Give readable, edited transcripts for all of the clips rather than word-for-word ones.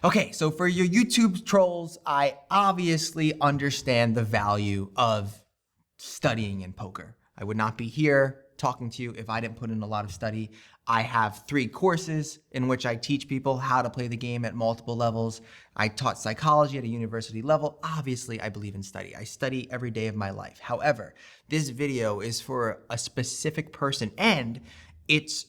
Okay, so for your YouTube trolls, I obviously understand the value of studying in poker. I would not be here talking to you if I didn't put in a lot of study. I have 3 courses in which I teach people how to play the game at multiple levels. I taught psychology at a university level. Obviously, I believe in study. I study every day of my life. However, this video is for a specific person, and it's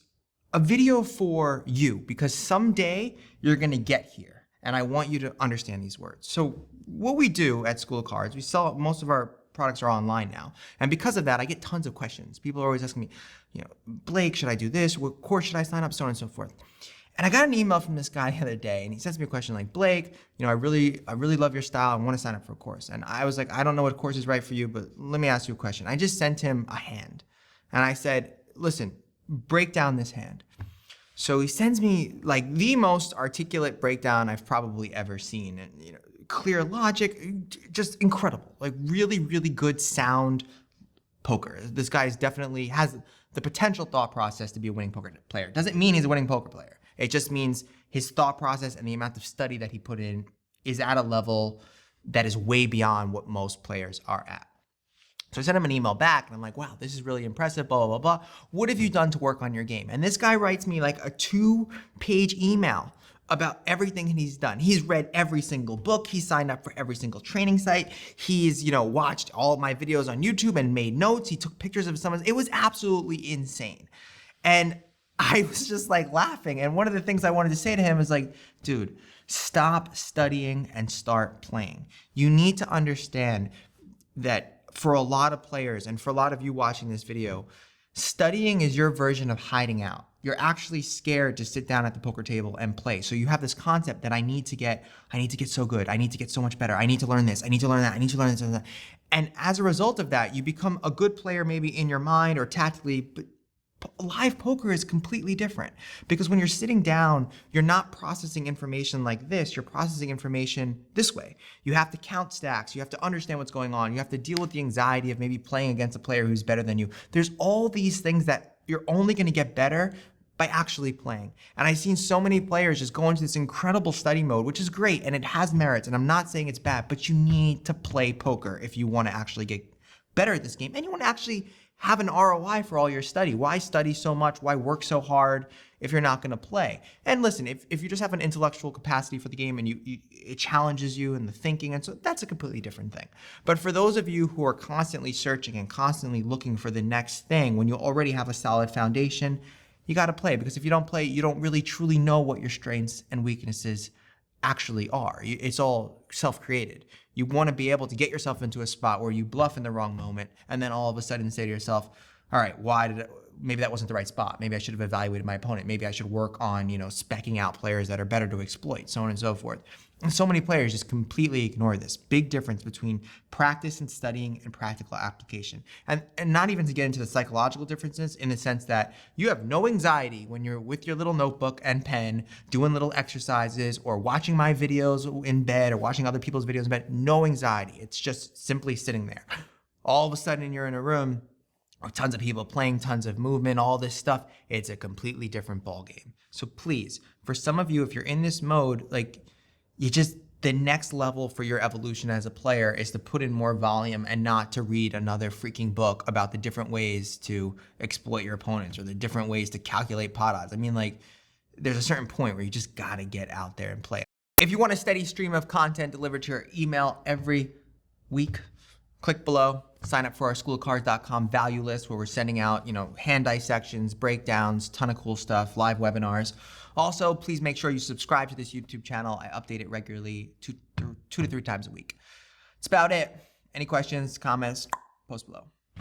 a video for you because someday you're gonna get here. And I want you to understand these words. So what we do at School of Cards, we sell, most of our products are online now. And because of that, I get tons of questions. People are always asking me, Blake, should I do this? What course should I sign up? So on and so forth. And I got an email from this guy the other day, and he sends me a question like, Blake, I really love your style. I want to sign up for a course. And I was like, I don't know what course is right for you, but let me ask you a question. I just sent him a hand. And I said, listen, break down this hand. So he sends me like the most articulate breakdown I've probably ever seen. And clear logic, just incredible. Like really, really good sound poker. This guy definitely has the potential thought process to be a winning poker player. Doesn't mean he's a winning poker player. It just means his thought process and the amount of study that he put in is at a level that is way beyond what most players are at. So I sent him an email back and I'm like, wow, this is really impressive, blah, blah, blah, blah. What have you done to work on your game? And this guy writes me like a 2-page email about everything he's done. He's read every single book. He signed up for every single training site. He's, watched all of my videos on YouTube and made notes. He took pictures of someone. It was absolutely insane. And I was just like laughing. And one of the things I wanted to say to him is like, dude, stop studying and start playing. You need to understand that for a lot of players and for a lot of you watching this video, studying is your version of hiding out. You're actually scared to sit down at the poker table and play. So you have this concept that I need to get so good. I need to get so much better. I need to learn this. I need to learn that. I need to learn this and that. And as a result of that, you become a good player maybe in your mind or tactically, but live poker is completely different because when you're sitting down, you're not processing information like this. You're processing information this way. You have to count stacks. You have to understand what's going on. You have to deal with the anxiety of maybe playing against a player who's better than you. There's all these things that you're only going to get better by actually playing. And I've seen so many players just go into this incredible study mode, which is great and it has merits. And I'm not saying it's bad, but you need to play poker if you want to actually get better at this game and you want to actually have an ROI for all your study. Why study so much? Why work so hard if you're not going to play? And listen, if you just have an intellectual capacity for the game and it challenges you in the thinking, and so that's a completely different thing. But for those of you who are constantly searching and constantly looking for the next thing when you already have a solid foundation, you got to play, because if you don't play, you don't really truly know what your strengths and weaknesses actually are. It's all self-created. You want to be able to get yourself into a spot where you bluff in the wrong moment and then all of a sudden say to yourself, all right, maybe that wasn't the right spot. Maybe I should have evaluated my opponent. Maybe I should work on, speccing out players that are better to exploit, so on and so forth. And so many players just completely ignore this. Big difference between practice and studying and practical application. And not even to get into the psychological differences in the sense that you have no anxiety when you're with your little notebook and pen, doing little exercises or watching my videos in bed or watching other people's videos in bed. No anxiety. It's just simply sitting there. All of a sudden you're in a room, tons of people playing, tons of movement, all this stuff. It's a completely different ball game. So please, for some of you, if you're in this mode, the next level for your evolution as a player is to put in more volume and not to read another freaking book about the different ways to exploit your opponents or the different ways to calculate pot odds. I mean, there's a certain point where you just gotta get out there and play. If you want a steady stream of content delivered to your email every week, click below, sign up for our schoolofcards.com value list where we're sending out, hand dissections, breakdowns, ton of cool stuff, live webinars. Also, please make sure you subscribe to this YouTube channel. I update it regularly 2 to 3 times a week. That's about it. Any questions, comments, post below.